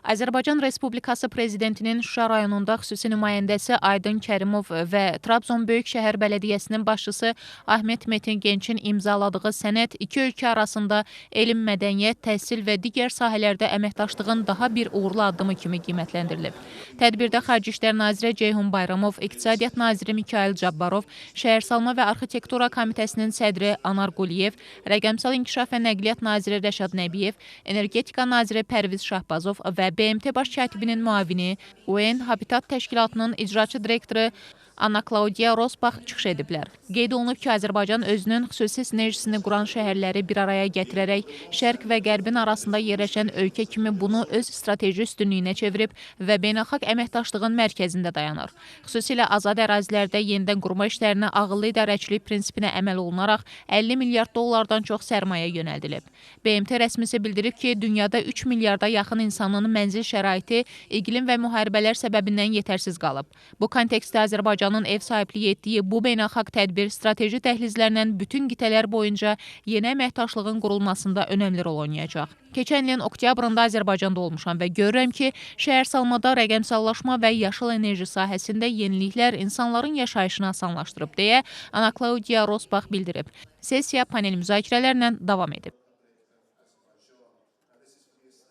Azərbaycan Respublikası Prezidentinin Şuşa rayonunda xüsusi nümayəndəsi Aydın Kərimov və Trabzon Böyükşəhər Bələdiyyəsinin başçısı Ahmet Metin Gençin imzaladığı sənəd iki ölkə arasında elm, mədəniyyət, təhsil və digər sahələrdə əməkdaşlığın daha bir uğurlu addımı kimi qiymətləndirilib. Tədbirdə Xarici İşlər Naziri Ceyhun Bayramov, İqtisadiyyat Naziri Mikayıl Cabbarov, Şəhərsalma və Arxitektura Komitəsinin sədri Anar Quliyev, Rəqəmsal İnkişaf və Nəqliyyat Naziri Rəşad Nəbiyev, Energetika Naziri Pərviz Şahbazov və BMT Baş Katibinin müavini, UN Habitat Təşkilatının icraçı direktoru Ana Klaudiya Rosbach çıxış ediblər. Qeyd olunub ki, Azərbaycan özünün xüsusi sinerjisini quran şəhərləri bir araya gətirərək Şərq və Qərbin arasında yerləşən ölkə kimi bunu öz strateji üstünlüyünə çevirib və beynəlxalq əməkdaşlığın mərkəzində dayanır. Xüsusilə azad ərazilərdə yenidən qurma işlərinə ağıllı idarəçilik prinsipinə əməl olunaraq 50 milyard dollardan çox sərmayə yönəldilib. BMT rəsmisi bildirib ki, dünyada 3 milyarda yaxın insanın mənzil şəraiti iqlim və müharibələr səbəbindən yetərsiz qalıb. Bu kontekstdə Azərbaycanın ev sahibliyi etdiyi bu beynəlxalq tədbir strateji dəhlizlərlə bütün qitələr boyunca yeni əməkdaşlığın qurulmasında önəmli rol oynayacaq. Keçən ilin oktyabrında Azərbaycanda olmuşam və görürəm ki, şəhərsalmada rəqəmsallaşma və yaşıl enerji sahəsində yeniliklər insanların yaşayışını asanlaşdırıb, deyə Ana Klaudiya Rosbach bildirib. Sessiya panel müzakirələrlə davam edib.